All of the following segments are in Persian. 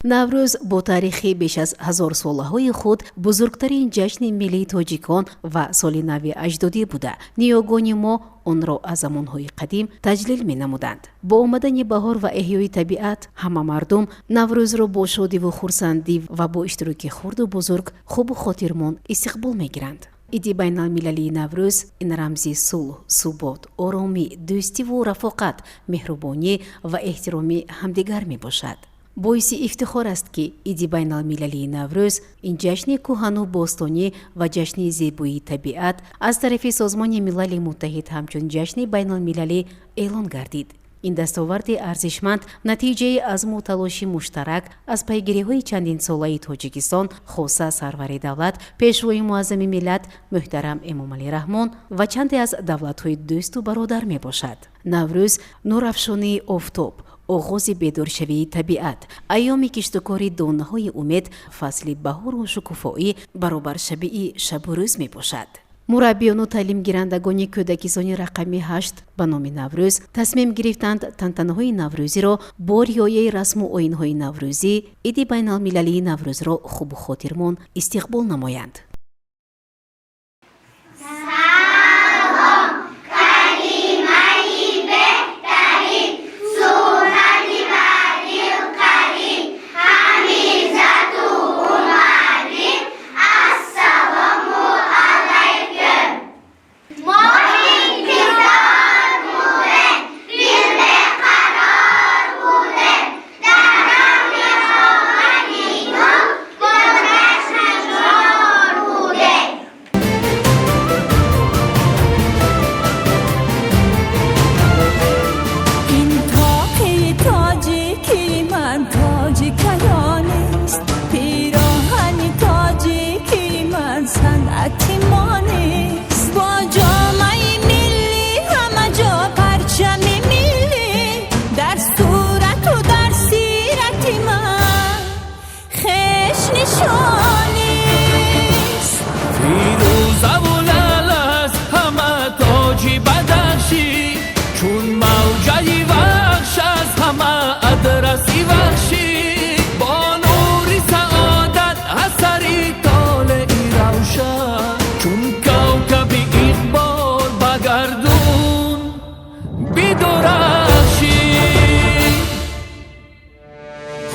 наврӯз бо таърихи беш аз ҳазорсолаҳои худ бузургтарин ҷашни миллии тоҷикон ва соли нави аҷдодӣ буда, ниёгони мо онро аз замонҳои қадим таҷлил менамуданд. бо омадани баҳор ва эҳёи табиат ҳама мардум наврӯзро бо шодиву хурсандӣ ва бо иштироки хурду бузург хубу хотирмон истиқбол мегиранд. иди байналмилалии наврӯз ин рамзи сулҳ, субот, оромӣ, дӯстиву рафоқат, меҳрубонӣ ва эҳтироми ҳамдигар мебошад. боиси ифтихор аст ки иди байналмилалии наврӯз ин ҷашни кӯҳану бостонӣ ва ҷашни зебоии табиат аз тарафи Созмони Милали Муттаҳид ҳамчун ҷашни байналмилалӣ эълон гардид. ин дастоварди арзишманд натиҷаи азму талоши муштарак аз пайгириҳои чандинсолаи Тоҷикистон, хоса сарвари давлат, пешвои муаззами миллат муҳтарам Эмомалӣ Раҳмон ва чанде аз давлатҳои дӯсту бародар мебошад. наврӯз нурафшонии офтоб, оғози бедоршавии табиат, айёми киштукори донаҳои умед, фасли баҳору шукуфоӣ баробаршавии шабу рӯз мебошад. мураббиёну таълимгирандагони кӯдакисони рақами 8 ба номи Наврӯз тасмим гирифтанд тантанаҳои наврӯзиро бо риояи расму оинҳои наврӯзӣ иди байналмилалии Наврӯзро хубу хотирмон истиқбол намоянд.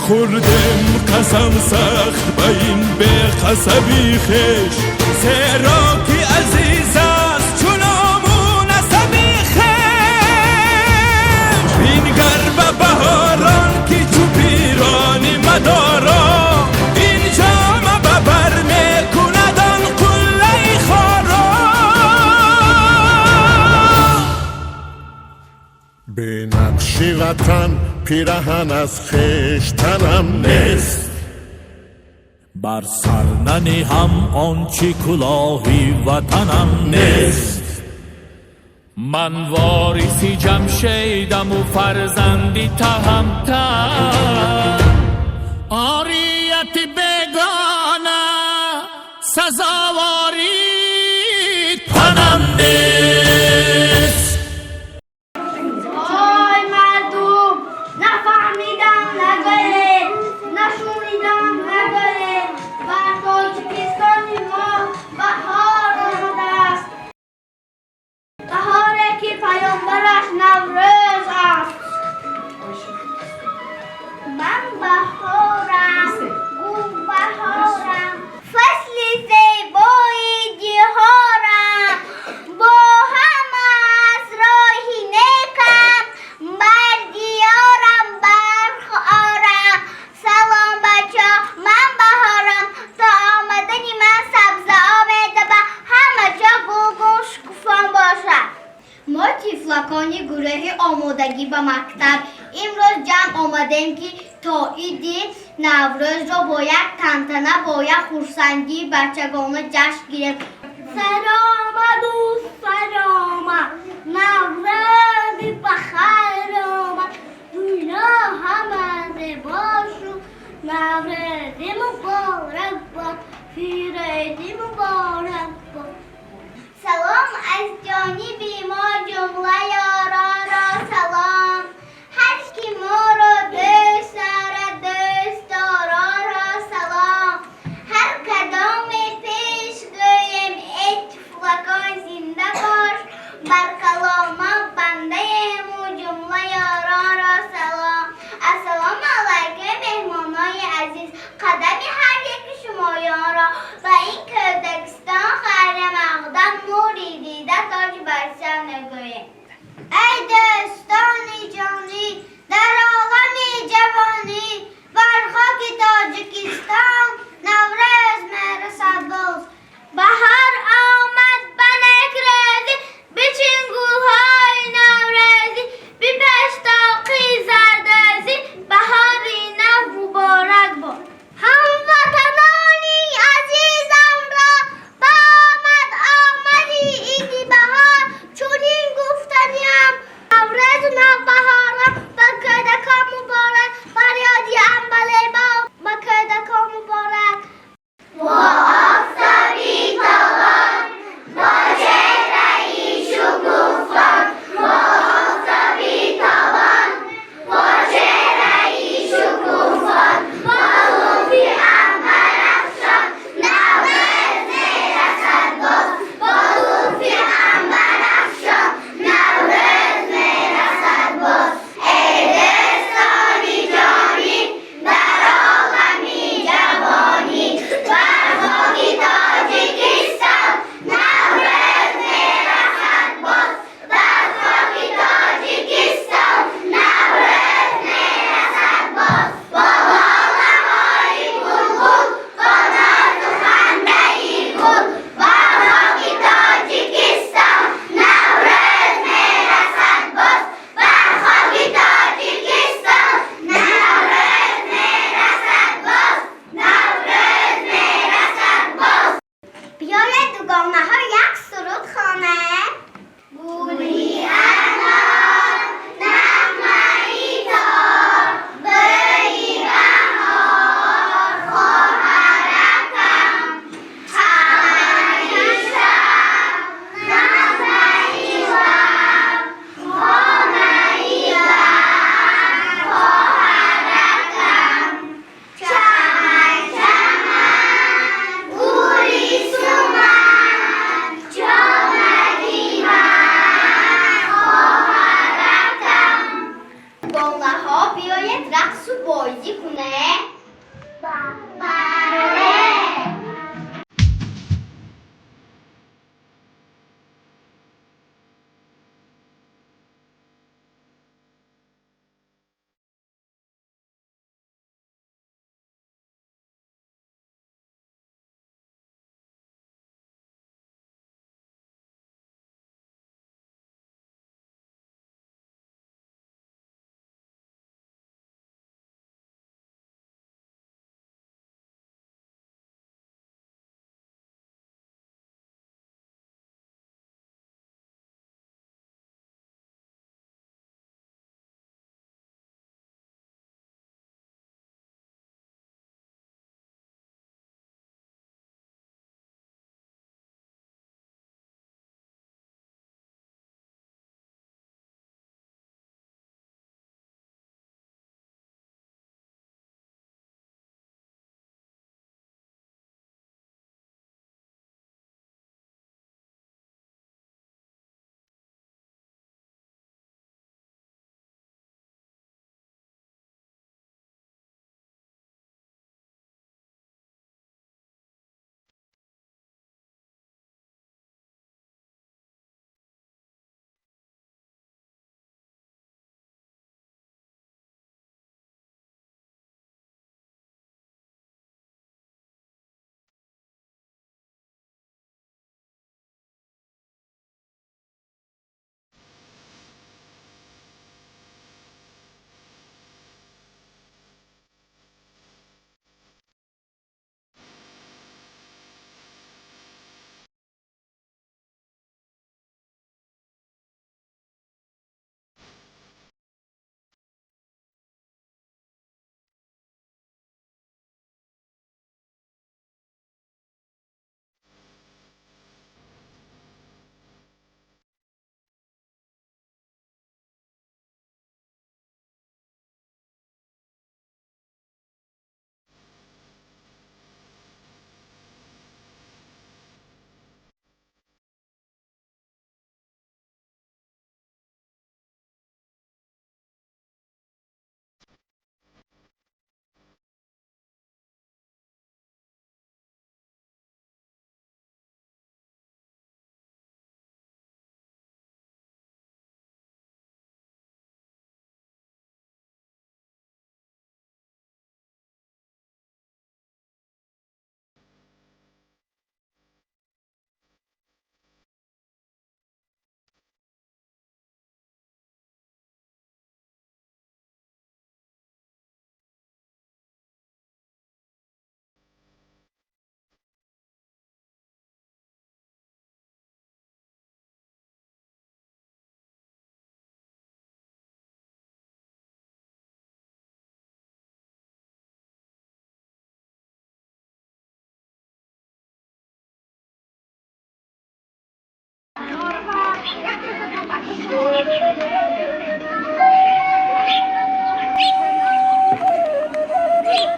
خوردم قسم سخت به این به قصبی خش زیرا که عزیز است چونامون عصبی خش بینگر به بهاران که تو پیرانی مدارا این جامه ببر میکندن قله خارا به نقش وطن پیرهن از خشتنم نیست بر سر ننهم آنچه کلاهی وطنم نیست من وارث جمشیدم و فرزندی تهمتن عاریت بیگانه سزاواری تنم نیست. تیفلکانی گروهی آمادگی به مکتب امروز جمع آمدیم که تا ایدی نوروز را با یک تنتنه با یک خرسندی بچگانه جشن گیریم. سرآمد و سرآمد نوروز بخیر آمد دنیا همه باش و نوروز مبارک باد پیرایدی مبارک باد. سلام از جانب ما جمله یاران را سلام هر کی ما را دوست دارد دوست دارد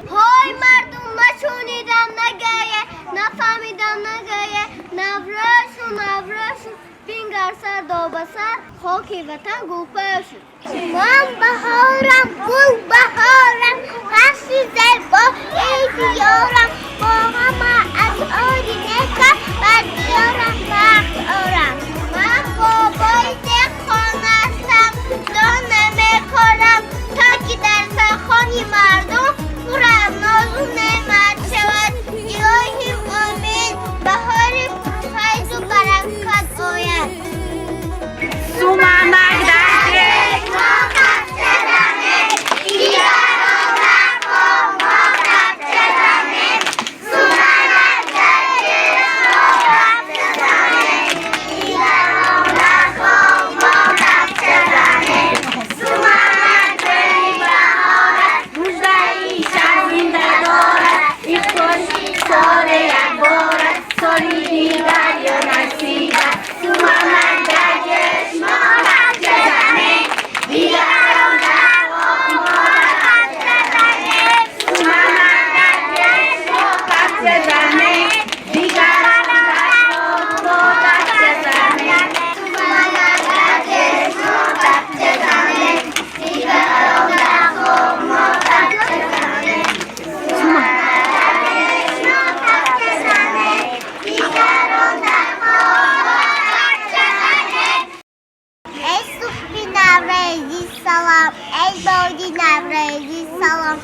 های مردم نشونیدم نگه نفهمیدم نگه نورشون بینگر سر دو بسر خاکی وطن گوپه شد من بهارم گل بهارم قصی زل با ایدی یارم با همه از آری نکر بر دیارم وقت آرم من بابای دخان هستم دانه کنم تا که در سخانی مردم پرم نازو نعمت شود الهی امید بهار فیض و برکت آید سومنک در ما قصد دمه دیگر آورد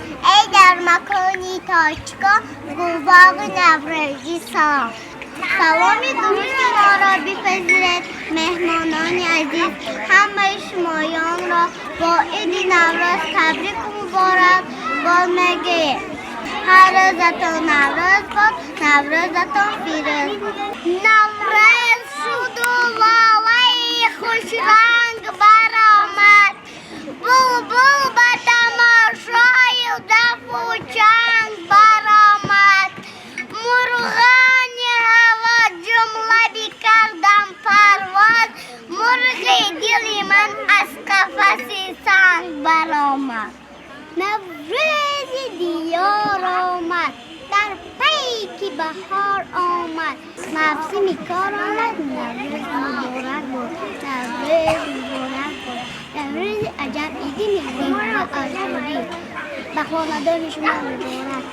ای در مکانی تاچکا گوباغ نوروزی سلام. سلام درود ما را بپذیرید مهمانان عزیز. همه شمایان را با عید نوروز تبریک و مبارک باد میگویم. هر روزتان نوروز باد، نوروزتان پیروز. نوروز شد و لاله خوش رنگ برآمد، بلبل به تماشای دف و چنگ برآمد. مرغان هوا جمله بکردم پرواز، مرغ دل من از قفس سنگ برآمد. نوروز دیار آمد، در پیک بهار آمد، موسم کار آمد. نوروز مبارک باد، نوروز مبارک باد. نوروز عجب عیدی می‌کنیم و آزادی به خاندان شما مبارک.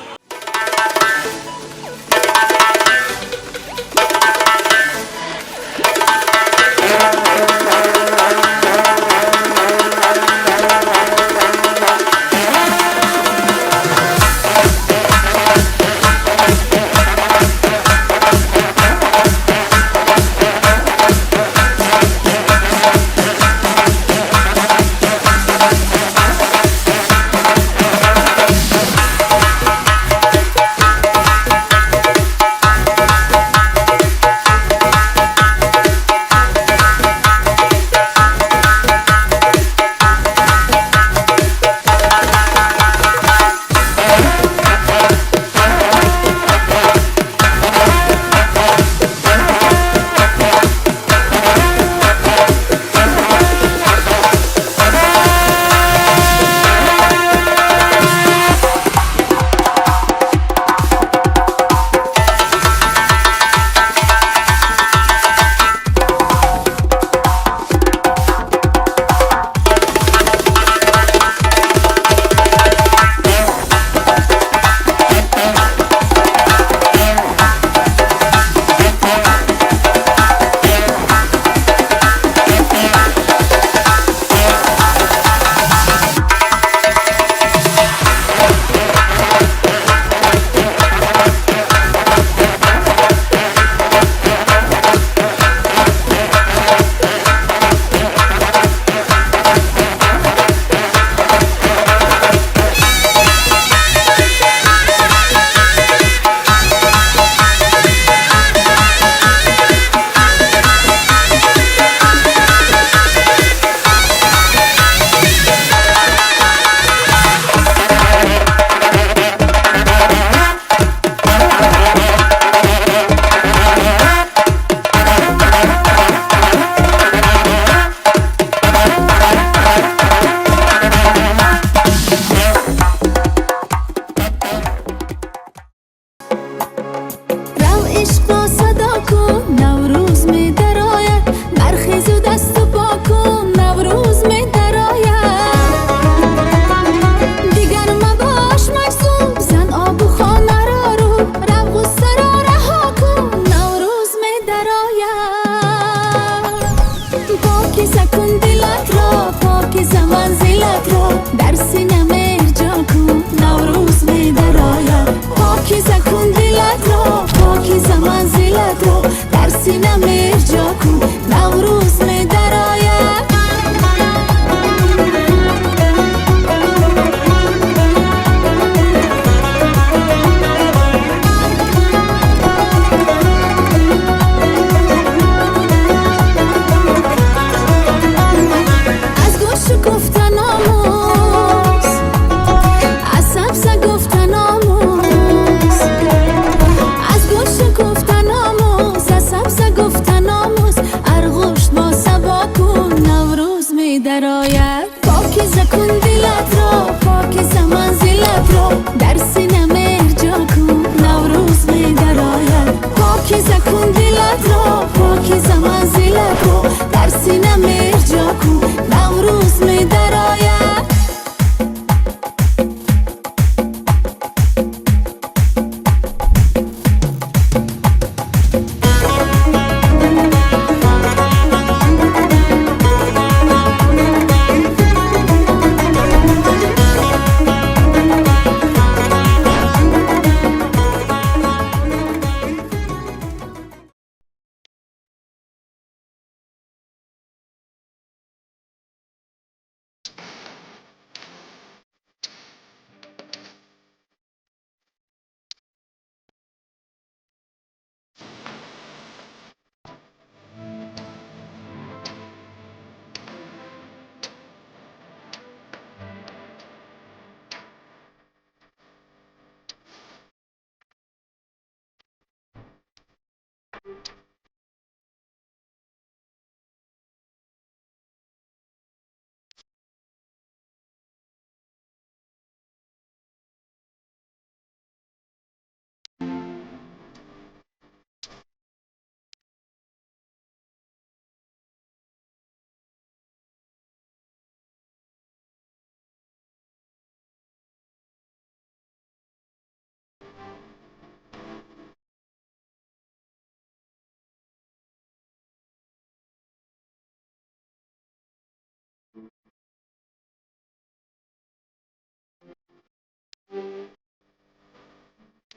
گفتن آموز از سبز گفتن آموز ارغشت با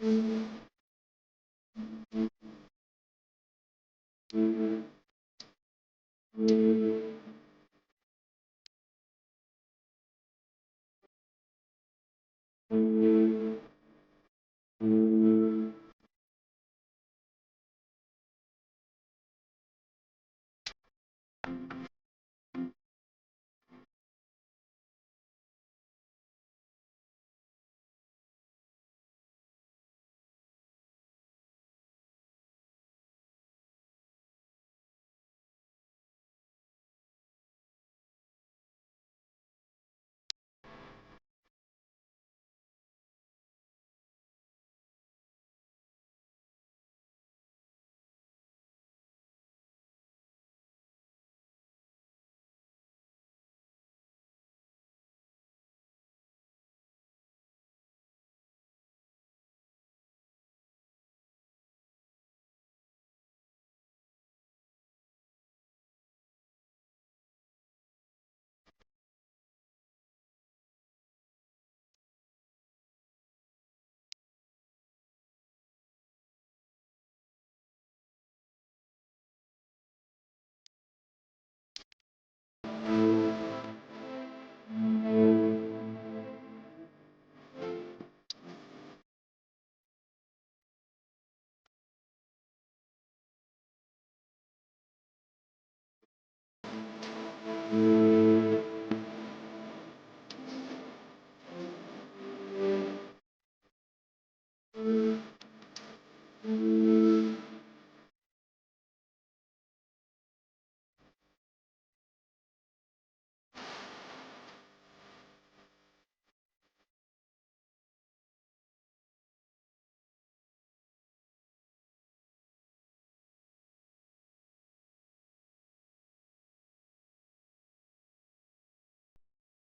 است.